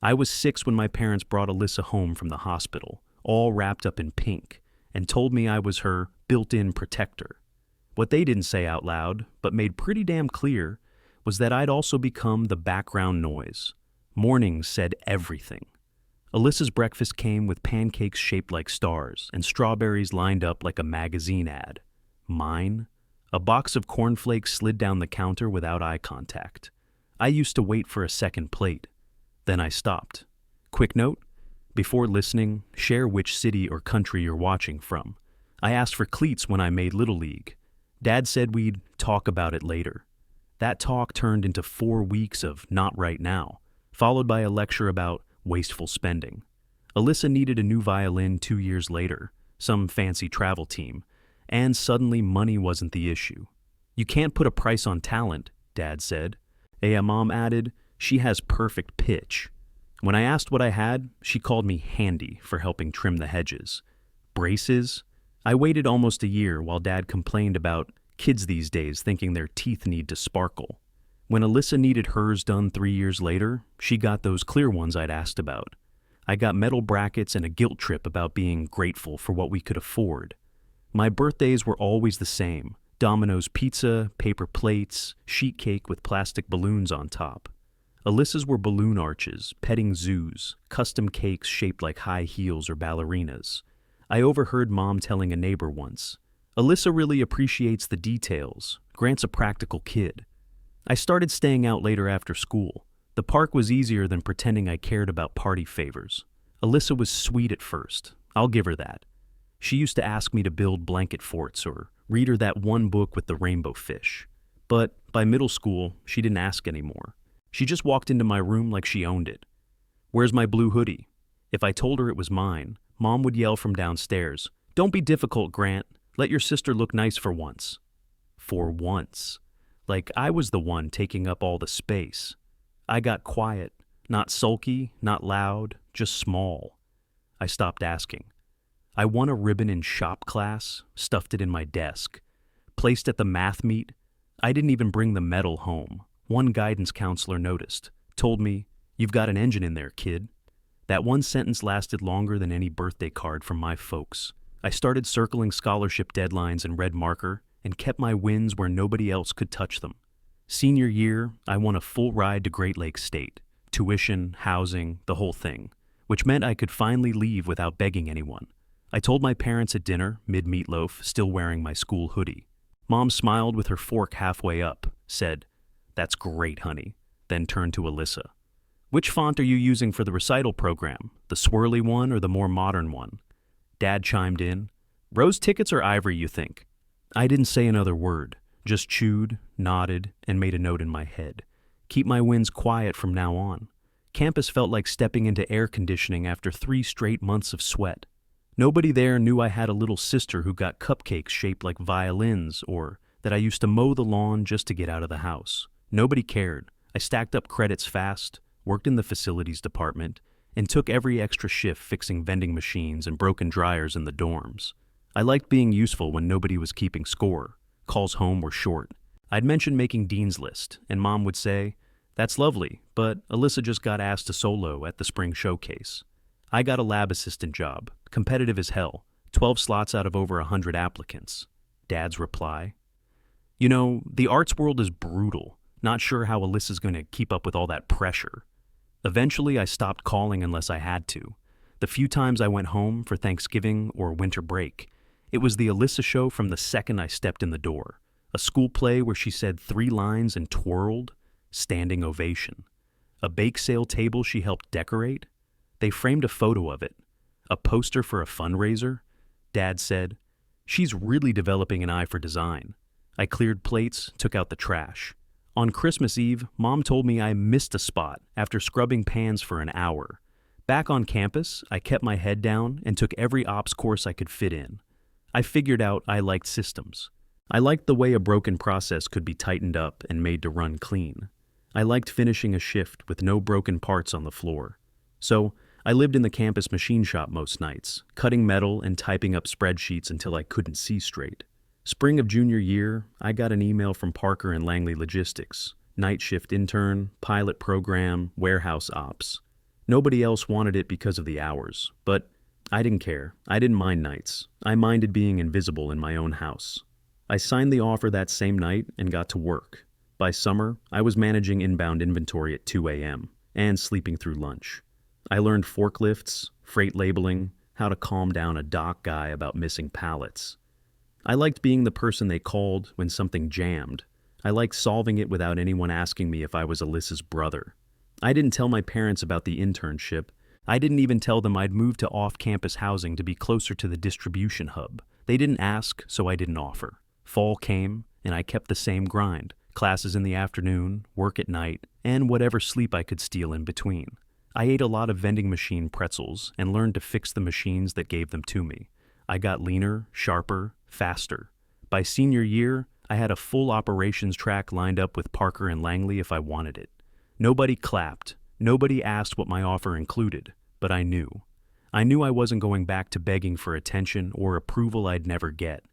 I was 6 when my parents brought Alyssa home from the hospital, all wrapped up in pink, and told me I was her built-in protector. What they didn't say out loud, but made pretty damn clear, was that I'd also become the background noise. Mornings said everything. Alyssa's breakfast came with pancakes shaped like stars and strawberries lined up like a magazine ad. Mine? A box of cornflakes slid down the counter without eye contact. I used to wait for a second plate. Then I stopped. Quick note: before listening, share which city or country you're watching from. I asked for cleats when I made Little League. Dad said we'd talk about it later. That talk turned into 4 weeks of not right now, followed by a lecture about wasteful spending. Alyssa needed a new violin 2 years later, some fancy travel team, and suddenly money wasn't the issue. You can't put a price on talent, Dad said. Mom added, she has perfect pitch. When I asked what I had, she called me handy for helping trim the hedges. Braces? I waited almost a year while Dad complained about kids these days thinking their teeth need to sparkle. When Alyssa needed hers done 3 years later, she got those clear ones I'd asked about. I got metal brackets and a guilt trip about being grateful for what we could afford. My birthdays were always the same: Domino's pizza, paper plates, sheet cake with plastic balloons on top. Alyssa's were balloon arches, petting zoos, custom cakes shaped like high heels or ballerinas. I overheard Mom telling a neighbor once, Alyssa really appreciates the details. Grant's a practical kid. I started staying out later after school. The park was easier than pretending I cared about party favors. Alyssa was sweet at first. I'll give her that. She used to ask me to build blanket forts or read her that one book with the rainbow fish. But by middle school, she didn't ask anymore. She just walked into my room like she owned it. Where's my blue hoodie? If I told her it was mine, Mom would yell from downstairs, Don't be difficult, Grant. Let your sister look nice for once. For once. Like I was the one taking up all the space. I got quiet, not sulky, not loud, just small. I stopped asking. I won a ribbon in shop class, stuffed it in my desk. Placed at the math meet, I didn't even bring the medal home. One guidance counselor noticed, told me, You've got an engine in there, kid. That one sentence lasted longer than any birthday card from my folks. I started circling scholarship deadlines in red marker and kept my wins where nobody else could touch them. Senior year, I won a full ride to Great Lakes State. Tuition, housing, the whole thing, which meant I could finally leave without begging anyone. I told my parents at dinner, mid-meatloaf, still wearing my school hoodie. Mom smiled with her fork halfway up, said, That's great, honey, then turned to Alyssa. Which font are you using for the recital program, the swirly one or the more modern one? Dad chimed in, Rose tickets or ivory, you think? I didn't say another word, just chewed, nodded, and made a note in my head. Keep my wins quiet from now on. Campus felt like stepping into air conditioning after 3 straight months of sweat. Nobody there knew I had a little sister who got cupcakes shaped like violins or that I used to mow the lawn just to get out of the house. Nobody cared. I stacked up credits fast, worked in the facilities department, and took every extra shift fixing vending machines and broken dryers in the dorms. I liked being useful when nobody was keeping score. Calls home were short. I'd mention making Dean's List, and Mom would say, That's lovely, but Alyssa just got asked to solo at the spring showcase. I got a lab assistant job, competitive as hell, 12 slots out of over 100 applicants. Dad's reply, You know, the arts world is brutal. Not sure how Alyssa's going to keep up with all that pressure. Eventually, I stopped calling unless I had to. The few times I went home for Thanksgiving or winter break, it was the Alyssa show from the second I stepped in the door. A school play where she said 3 lines and twirled, standing ovation. A bake sale table she helped decorate. They framed a photo of it. A poster for a fundraiser. Dad said, She's really developing an eye for design. I cleared plates, took out the trash. On Christmas Eve, Mom told me I missed a spot after scrubbing pans for an hour. Back on campus, I kept my head down and took every ops course I could fit in. I figured out I liked systems. I liked the way a broken process could be tightened up and made to run clean. I liked finishing a shift with no broken parts on the floor. So, I lived in the campus machine shop most nights, cutting metal and typing up spreadsheets until I couldn't see straight. Spring of junior year, I got an email from Parker and Langley Logistics, night shift intern, pilot program, warehouse ops. Nobody else wanted it because of the hours, but I didn't care. I didn't mind nights. I minded being invisible in my own house. I signed the offer that same night and got to work. By summer, I was managing inbound inventory at 2 a.m. and sleeping through lunch. I learned forklifts, freight labeling, how to calm down a dock guy about missing pallets. I liked being the person they called when something jammed. I liked solving it without anyone asking me if I was Alyssa's brother. I didn't tell my parents about the internship. I didn't even tell them I'd moved to off-campus housing to be closer to the distribution hub. They didn't ask, so I didn't offer. Fall came, and I kept the same grind. Classes in the afternoon, work at night, and whatever sleep I could steal in between. I ate a lot of vending machine pretzels and learned to fix the machines that gave them to me. I got leaner, sharper, faster. By senior year, I had a full operations track lined up with Parker and Langley if I wanted it. Nobody clapped. Nobody asked what my offer included, but I knew. I knew I wasn't going back to begging for attention or approval I'd never get.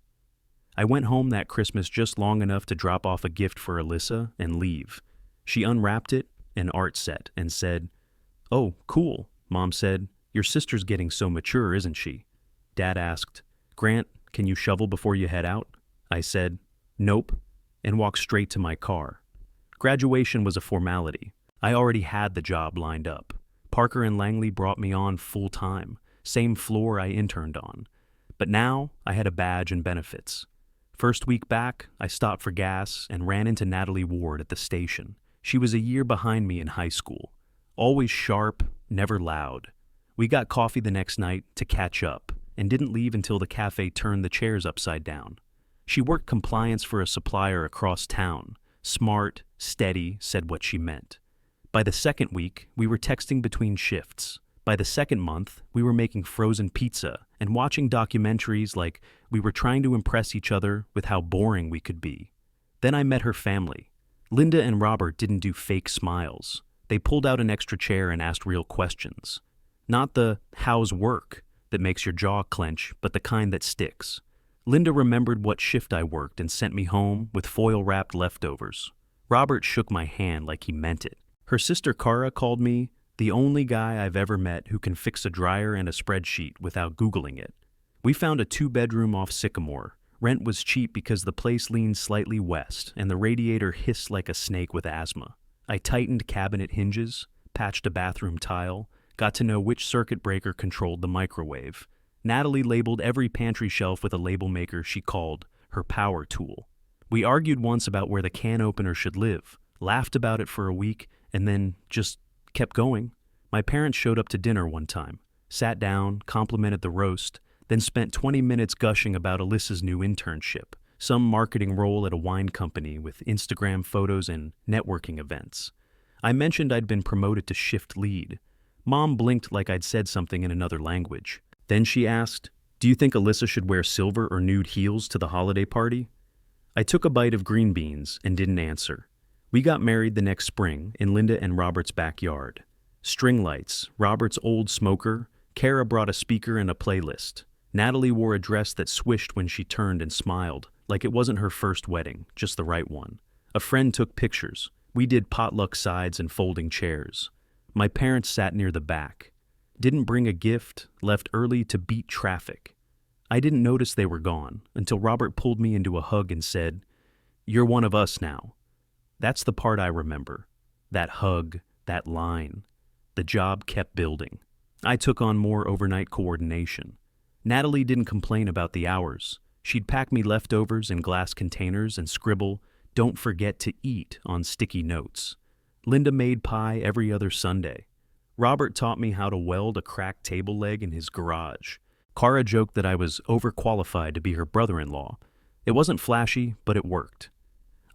I went home that Christmas just long enough to drop off a gift for Alyssa and leave. She unwrapped it, an art set, and said, "Oh, cool," Mom said. "Your sister's getting so mature, isn't she?" Dad asked, "Grant, can you shovel before you head out?" I said, "Nope," and walked straight to my car. Graduation was a formality. I already had the job lined up. Parker and Langley brought me on full time, same floor I interned on. But now I had a badge and benefits. First week back, I stopped for gas and ran into Natalie Ward at the station. She was a year behind me in high school. Always sharp, never loud. We got coffee the next night to catch up and didn't leave until the cafe turned the chairs upside down. She worked compliance for a supplier across town. Smart, steady, said what she meant. By the second week, we were texting between shifts. By the second month, we were making frozen pizza and watching documentaries like we were trying to impress each other with how boring we could be. Then I met her family. Linda and Robert didn't do fake smiles. They pulled out an extra chair and asked real questions. Not the "how's work" that makes your jaw clench, but the kind that sticks. Linda remembered what shift I worked and sent me home with foil-wrapped leftovers. Robert shook my hand like he meant it. Her sister Cara called me the only guy I've ever met who can fix a dryer and a spreadsheet without Googling it. We found a 2-bedroom off Sycamore. Rent was cheap because the place leaned slightly west and the radiator hissed like a snake with asthma. I tightened cabinet hinges, patched a bathroom tile, got to know which circuit breaker controlled the microwave. Natalie labeled every pantry shelf with a label maker she called her power tool. We argued once about where the can opener should live, laughed about it for a week, and then just kept going. My parents showed up to dinner one time, sat down, complimented the roast, then spent 20 minutes gushing about Alyssa's new internship, some marketing role at a wine company with Instagram photos and networking events. I mentioned I'd been promoted to shift lead. Mom blinked like I'd said something in another language. Then she asked, "Do you think Alyssa should wear silver or nude heels to the holiday party?" I took a bite of green beans and didn't answer. We got married the next spring in Linda and Robert's backyard. String lights, Robert's old smoker, Kara brought a speaker and a playlist. Natalie wore a dress that swished when she turned and smiled, like it wasn't her first wedding, just the right one. A friend took pictures. We did potluck sides and folding chairs. My parents sat near the back. Didn't bring a gift, left early to beat traffic. I didn't notice they were gone until Robert pulled me into a hug and said, "You're one of us now." That's the part I remember. That hug, that line. The job kept building. I took on more overnight coordination. Natalie didn't complain about the hours. She'd pack me leftovers in glass containers and scribble, "Don't forget to eat," on sticky notes. Linda made pie every other Sunday. Robert taught me how to weld a cracked table leg in his garage. Cara joked that I was overqualified to be her brother-in-law. It wasn't flashy, but it worked.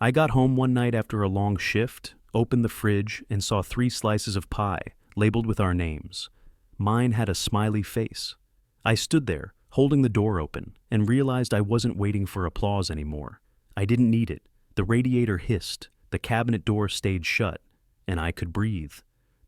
I got home one night after a long shift, opened the fridge, and saw 3 slices of pie, labeled with our names. Mine had a smiley face. I stood there, holding the door open, and realized I wasn't waiting for applause anymore. I didn't need it. The radiator hissed, the cabinet door stayed shut, and I could breathe.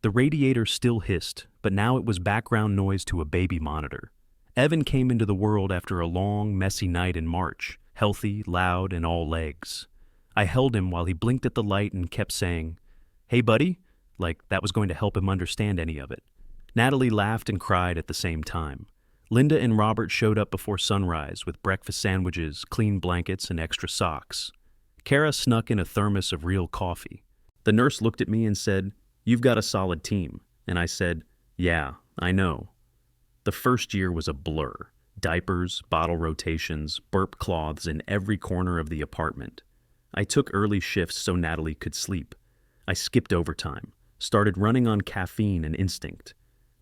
The radiator still hissed, but now it was background noise to a baby monitor. Evan came into the world after a long, messy night in March, healthy, loud, and all legs. I held him while he blinked at the light and kept saying, "Hey, buddy," like that was going to help him understand any of it. Natalie laughed and cried at the same time. Linda and Robert showed up before sunrise with breakfast sandwiches, clean blankets, and extra socks. Kara snuck in a thermos of real coffee. The nurse looked at me and said, "You've got a solid team." And I said, "Yeah, I know." The first year was a blur. Diapers, bottle rotations, burp cloths in every corner of the apartment. I took early shifts so Natalie could sleep. I skipped overtime, started running on caffeine and instinct.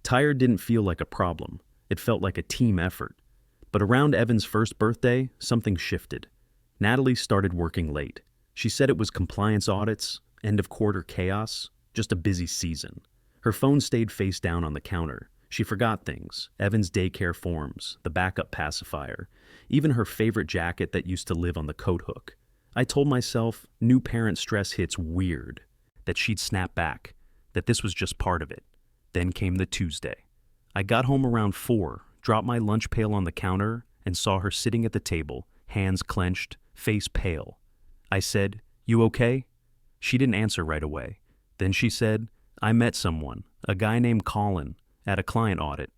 Tired didn't feel like a problem. It felt like a team effort. But around Evan's first birthday, something shifted. Natalie started working late. She said it was compliance audits, end of quarter chaos, just a busy season. Her phone stayed face down on the counter. She forgot things, Evan's daycare forms, the backup pacifier, even her favorite jacket that used to live on the coat hook. I told myself new parent stress hits weird, that she'd snap back, that this was just part of it. Then came the Tuesday. I got home around 4, dropped my lunch pail on the counter, and saw her sitting at the table, hands clenched, face pale. I said, "You okay?" She didn't answer right away. Then she said, "I met someone, a guy named Colin, at a client audit."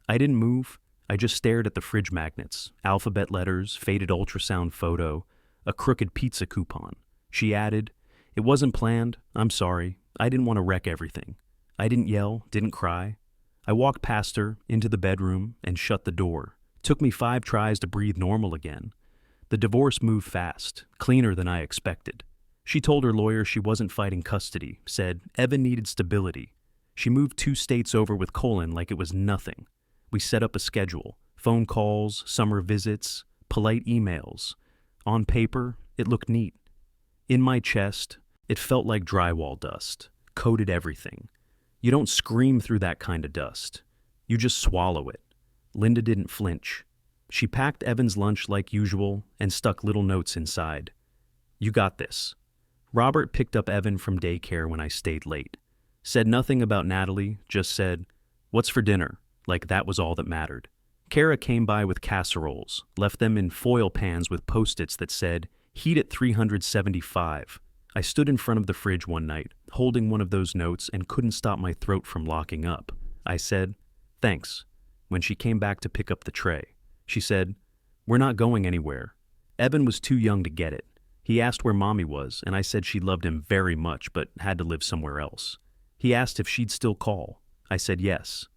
I didn't move. I just stared at the fridge magnets, alphabet letters, faded ultrasound photo, a crooked pizza coupon. She added, "It wasn't planned. I'm sorry. I didn't want to wreck everything." I didn't yell, didn't cry. I walked past her, into the bedroom, and shut the door. Took me 5 tries to breathe normal again. The divorce moved fast, cleaner than I expected. She told her lawyer she wasn't fighting custody, said Evan needed stability. She moved 2 states over with Colin like it was nothing. We set up a schedule, phone calls, summer visits, polite emails. On paper, it looked neat. In my chest, it felt like drywall dust, coated everything. You don't scream through that kind of dust. You just swallow it. Linda didn't flinch. She packed Evan's lunch like usual and stuck little notes inside. "You got this." Robert picked up Evan from daycare when I stayed late. Said nothing about Natalie, just said, "What's for dinner?" Like that was all that mattered. Kara came by with casseroles, left them in foil pans with Post-its that said, "Heat at 375. I stood in front of the fridge one night, holding one of those notes, and couldn't stop my throat from locking up. I said, "Thanks," when she came back to pick up the tray. She said, "We're not going anywhere." Evan was too young to get it. He asked where Mommy was, and I said she loved him very much but had to live somewhere else. He asked if she'd still call. I said yes.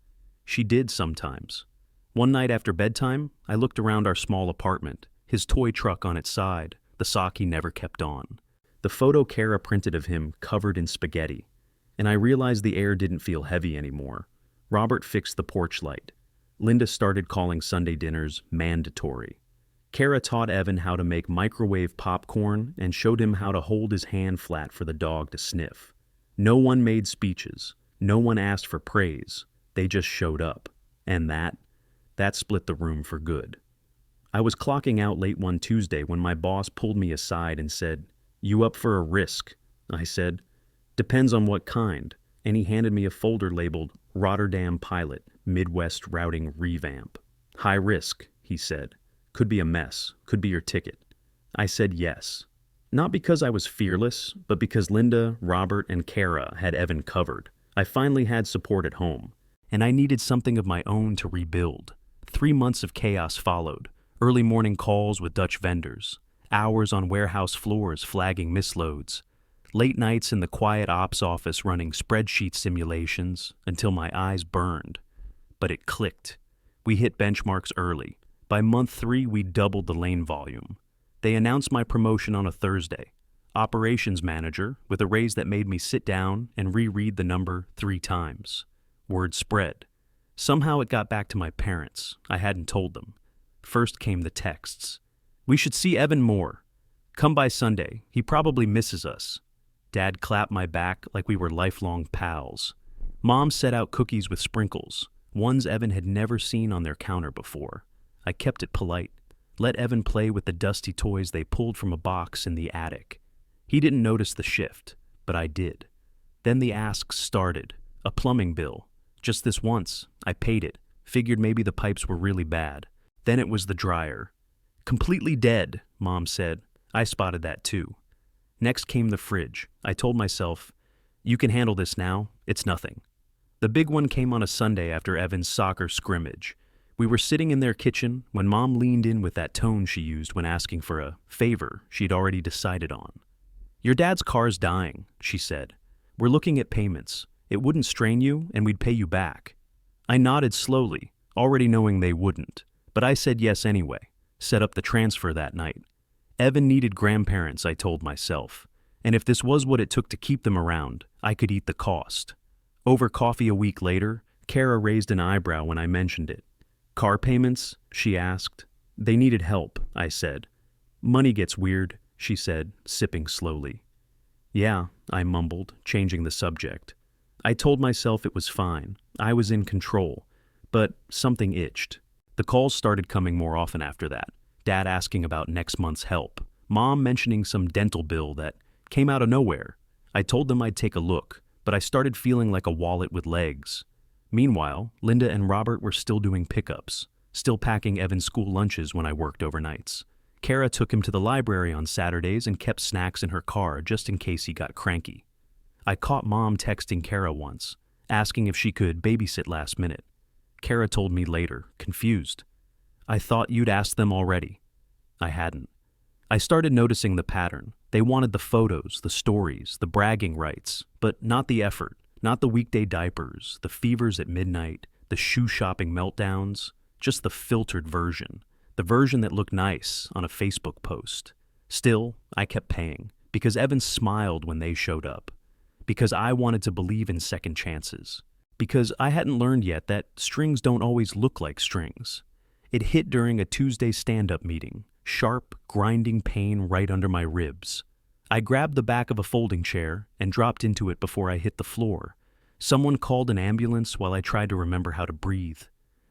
She did sometimes. One night after bedtime, I looked around our small apartment, his toy truck on its side, the sock he never kept on. The photo Kara printed of him covered in spaghetti, and I realized the air didn't feel heavy anymore. Robert fixed the porch light. Linda started calling Sunday dinners mandatory. Kara taught Evan how to make microwave popcorn and showed him how to hold his hand flat for the dog to sniff. No one made speeches. No one asked for praise. They just showed up. And that split the room for good. I was clocking out late one Tuesday when my boss pulled me aside and said, "You up for a risk?" I said, "Depends on what kind," and he handed me a folder labeled Rotterdam Pilot, Midwest Routing Revamp. "High risk," he said. "Could be a mess, could be your ticket." I said yes. Not because I was fearless, but because Linda, Robert, and Kara had Evan covered. I finally had support at home, and I needed something of my own to rebuild. 3 months of chaos followed. Early morning calls with Dutch vendors, hours on warehouse floors flagging misloads, late nights in the quiet ops office running spreadsheet simulations until my eyes burned. But it clicked. We hit benchmarks early. By month 3, we doubled the lane volume. They announced my promotion on a Thursday. Operations manager, with a raise that made me sit down and reread the number 3 times. Word spread. Somehow it got back to my parents. I hadn't told them. First came the texts. "We should see Evan more. Come by Sunday. He probably misses us." Dad clapped my back like we were lifelong pals. Mom set out cookies with sprinkles, ones Evan had never seen on their counter before. I kept it polite. Let Evan play with the dusty toys they pulled from a box in the attic. He didn't notice the shift, but I did. Then the asks started. A plumbing bill. Just this once. I paid it. Figured maybe the pipes were really bad. Then it was the dryer. "Completely dead," Mom said. I spotted that too. Next came the fridge. I told myself, "You can handle this now. It's nothing." The big one came on a Sunday after Evan's soccer scrimmage. We were sitting in their kitchen when Mom leaned in with that tone she used when asking for a favor she'd already decided on. "Your dad's car's dying," she said. "We're looking at payments. It wouldn't strain you, and we'd pay you back." I nodded slowly, already knowing they wouldn't, but I said yes anyway, set up the transfer that night. Evan needed grandparents, I told myself, and if this was what it took to keep them around, I could eat the cost. Over coffee a week later, Kara raised an eyebrow when I mentioned it. "Car payments?" she asked. "They needed help," I said. "Money gets weird," she said, sipping slowly. "Yeah," I mumbled, changing the subject. I told myself it was fine. I was in control. But something itched. The calls started coming more often after that. Dad asking about next month's help. Mom mentioning some dental bill that came out of nowhere. I told them I'd take a look, but I started feeling like a wallet with legs. Meanwhile, Linda and Robert were still doing pickups, still packing Evan's school lunches when I worked overnights. Kara took him to the library on Saturdays and kept snacks in her car just in case he got cranky. I caught Mom texting Kara once, asking if she could babysit last minute. Kara told me later, confused. "I thought you'd asked them already." I hadn't. I started noticing the pattern. They wanted the photos, the stories, the bragging rights, but not the effort, not the weekday diapers, the fevers at midnight, the shoe shopping meltdowns, just the filtered version, the version that looked nice on a Facebook post. Still, I kept paying, because Evan smiled when they showed up, because I wanted to believe in second chances, because I hadn't learned yet that strings don't always look like strings. It hit during a Tuesday stand-up meeting, sharp, grinding pain right under my ribs. I grabbed the back of a folding chair and dropped into it before I hit the floor. Someone called an ambulance while I tried to remember how to breathe.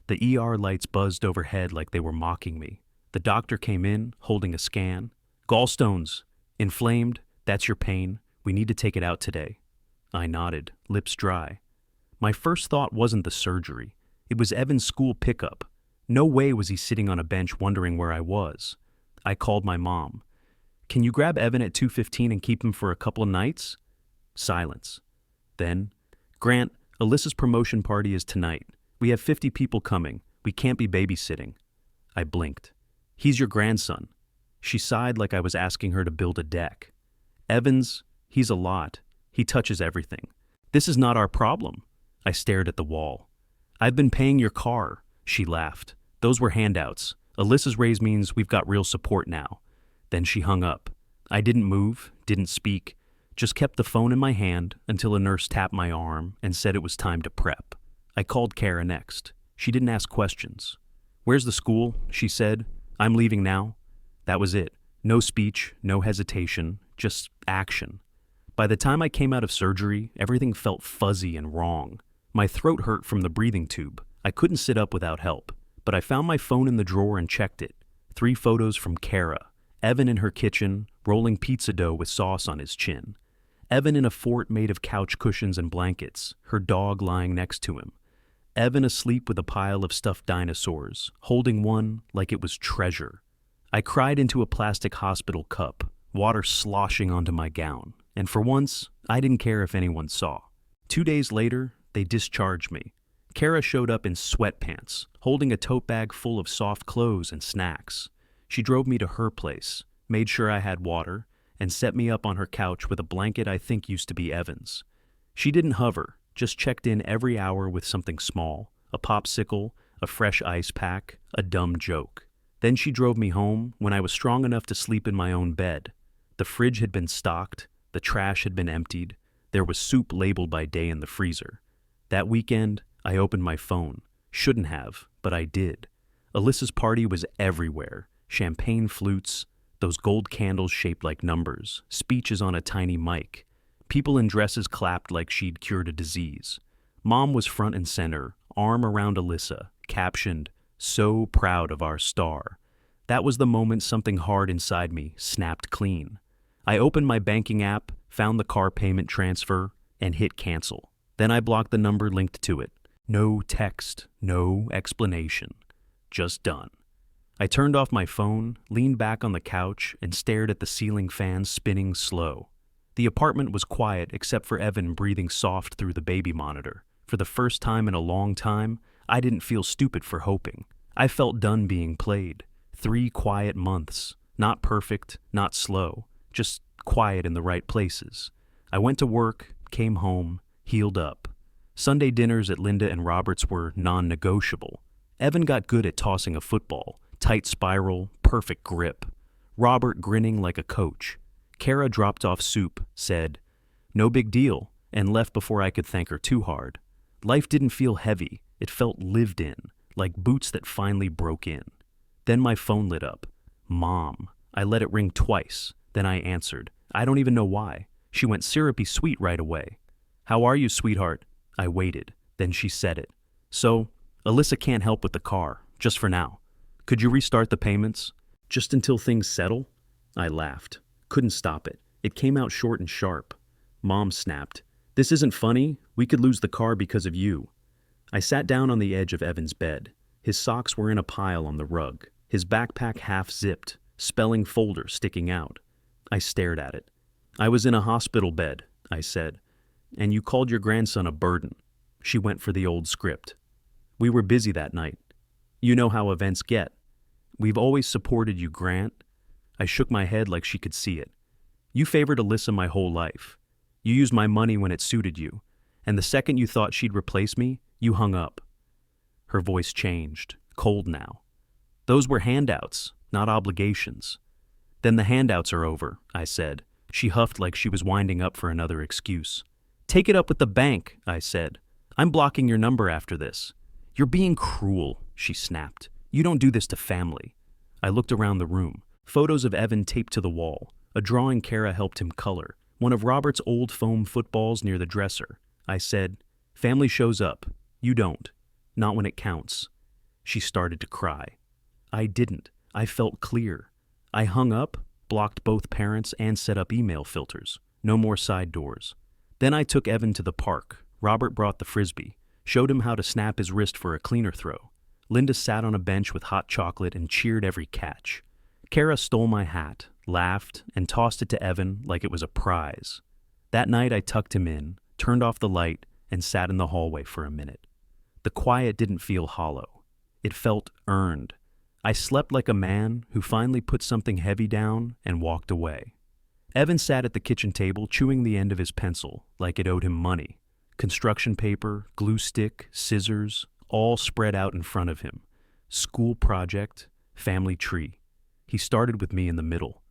The ER lights buzzed overhead like they were mocking me. The doctor came in, holding a scan. "Gallstones. Inflamed. That's your pain. We need to take it out today." I nodded, lips dry. My first thought wasn't the surgery. It was Evan's school pickup. No way was he sitting on a bench wondering where I was. I called my mom. "Can you grab Evan at 2:15 and keep him for a couple of nights?" Silence. Then, "Grant, Alyssa's promotion party is tonight. We have 50 people coming. We can't be babysitting." I blinked. "He's your grandson." She sighed like I was asking her to build a deck. "Evans, he's a lot. He touches everything. This is not our problem." I stared at the wall. "I've been paying your car." She laughed. "Those were handouts. Alyssa's raise means we've got real support now." Then she hung up. I didn't move, didn't speak, just kept the phone in my hand until a nurse tapped my arm and said it was time to prep. I called Kara next. She didn't ask questions. "Where's the school?" she said. "I'm leaving now." That was it. No speech, no hesitation, just action. By the time I came out of surgery, everything felt fuzzy and wrong. My throat hurt from the breathing tube. I couldn't sit up without help, but I found my phone in the drawer and checked it. 3 photos from Kara. Evan in her kitchen, rolling pizza dough with sauce on his chin. Evan in a fort made of couch cushions and blankets, her dog lying next to him. Evan asleep with a pile of stuffed dinosaurs, holding one like it was treasure. I cried into a plastic hospital cup, water sloshing onto my gown, and for once, I didn't care if anyone saw. 2 days later, they discharged me. Kara showed up in sweatpants, holding a tote bag full of soft clothes and snacks. She drove me to her place, made sure I had water, and set me up on her couch with a blanket I think used to be Evan's. She didn't hover, just checked in every hour with something small, a popsicle, a fresh ice pack, a dumb joke. Then she drove me home when I was strong enough to sleep in my own bed. The fridge had been stocked, the trash had been emptied, there was soup labeled by day in the freezer. That weekend, I opened my phone. Shouldn't have, but I did. Alyssa's party was everywhere. Champagne flutes, those gold candles shaped like numbers, speeches on a tiny mic. People in dresses clapped like she'd cured a disease. Mom was front and center, arm around Alyssa, captioned, "So proud of our star." That was the moment something hard inside me snapped clean. I opened my banking app, found the car payment transfer, and hit cancel. Then I blocked the number linked to it. No text, no explanation. Just done. I turned off my phone, leaned back on the couch, and stared at the ceiling fan spinning slow. The apartment was quiet except for Evan breathing soft through the baby monitor, For the first time in a long time, I didn't feel stupid for hoping. I felt done being played. 3 quiet months. Not perfect, not slow, just quiet in the right places. I went to work, came home, healed up. Sunday dinners at Linda and Robert's were non-negotiable. Evan got good at tossing a football, tight spiral, perfect grip. Robert grinning like a coach. Kara dropped off soup, said, "No big deal," and left before I could thank her too hard. Life didn't feel heavy, it felt lived in, like boots that finally broke in. Then my phone lit up. Mom. I let it ring twice. Then I answered. I don't even know why. She went syrupy sweet right away. "How are you, sweetheart?" I waited. Then she said it. "So, Alyssa can't help with the car, just for now. Could you restart the payments? Just until things settle?" I laughed. Couldn't stop it. It came out short and sharp. Mom snapped. "This isn't funny. We could lose the car because of you." I sat down on the edge of Evan's bed. His socks were in a pile on the rug. His backpack half zipped, spelling folder sticking out. I stared at it. "I was in a hospital bed," I said, "and you called your grandson a burden." She went for the old script. "We were busy that night. You know how events get. We've always supported you, Grant." I shook my head like she could see it. "You favored Alyssa my whole life. You used my money when it suited you, and the second you thought she'd replace me, you hung up." Her voice changed, cold now. "Those were handouts, not obligations." "Then the handouts are over," I said. She huffed like she was winding up for another excuse. "Take it up with the bank," I said. "I'm blocking your number after this." "You're being cruel," she snapped. "You don't do this to family." I looked around the room. Photos of Evan taped to the wall. A drawing Kara helped him color. One of Robert's old foam footballs near the dresser. I said, "Family shows up. You don't. Not when it counts." She started to cry. I didn't. I felt clear. I hung up, blocked both parents, and set up email filters. No more side doors. Then I took Evan to the park. Robert brought the frisbee, showed him how to snap his wrist for a cleaner throw. Linda sat on a bench with hot chocolate and cheered every catch. Kara stole my hat, laughed, and tossed it to Evan like it was a prize. That night I tucked him in, turned off the light, and sat in the hallway for a minute. The quiet didn't feel hollow. It felt earned. I slept like a man who finally put something heavy down and walked away. Evan sat at the kitchen table chewing the end of his pencil like it owed him money. Construction paper, glue stick, scissors, all spread out in front of him. School project, family tree. He started with me in the middle.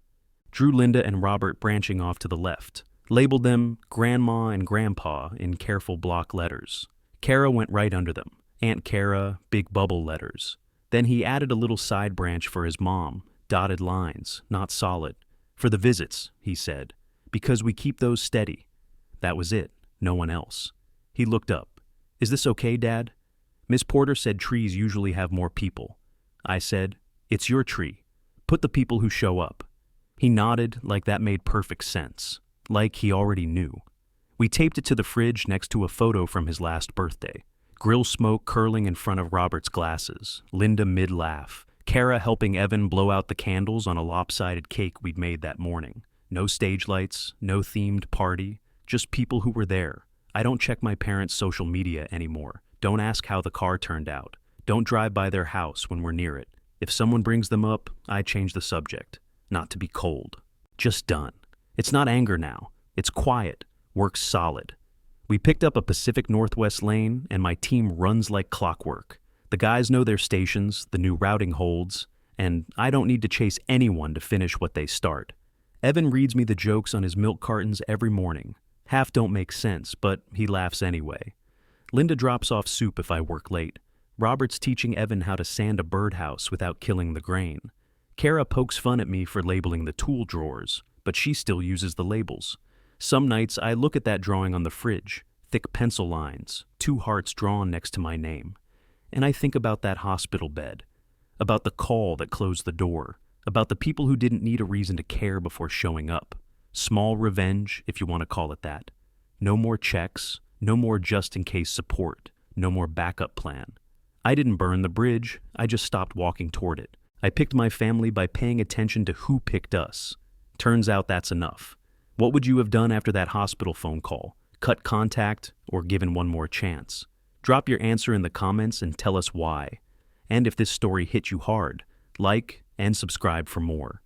Drew Linda and Robert branching off to the left. Labeled them Grandma and Grandpa in careful block letters. Kara went right under them. Aunt Kara, big bubble letters. Then he added a little side branch for his mom, dotted lines, not solid. "For the visits," he said, "because we keep those steady." That was it, no one else. He looked up. "Is this okay, Dad?" Miss Porter said trees usually have more people. I said, "It's your tree. Put the people who show up." He nodded like that made perfect sense, like he already knew. We taped it to the fridge next to a photo from his last birthday. Grill smoke curling in front of Robert's glasses, Linda mid-laugh, Kara helping Evan blow out the candles on a lopsided cake we'd made that morning. No stage lights, no themed party, just people who were there. I don't check my parents' social media anymore. Don't ask how the car turned out. Don't drive by their house when we're near it. If someone brings them up, I change the subject. Not to be cold. Just done. It's not anger now. It's quiet. Works solid. We picked up a Pacific Northwest lane, and my team runs like clockwork. The guys know their stations, the new routing holds, and I don't need to chase anyone to finish what they start. Evan reads me the jokes on his milk cartons every morning. Half don't make sense, but he laughs anyway. Linda drops off soup if I work late. Robert's teaching Evan how to sand a birdhouse without killing the grain. Kara pokes fun at me for labeling the tool drawers, but she still uses the labels. Some nights I look at that drawing on the fridge, thick pencil lines, 2 hearts drawn next to my name, and I think about that hospital bed, about the call that closed the door, about the people who didn't need a reason to care before showing up. Small revenge, if you want to call it that. No more checks, no more just-in-case support, no more backup plan. I didn't burn the bridge, I just stopped walking toward it. I picked my family by paying attention to who picked us. Turns out that's enough. What would you have done after that hospital phone call? cut contact, or given one more chance? Drop your answer in the comments and tell us why. And if this story hit you hard, like and subscribe for more.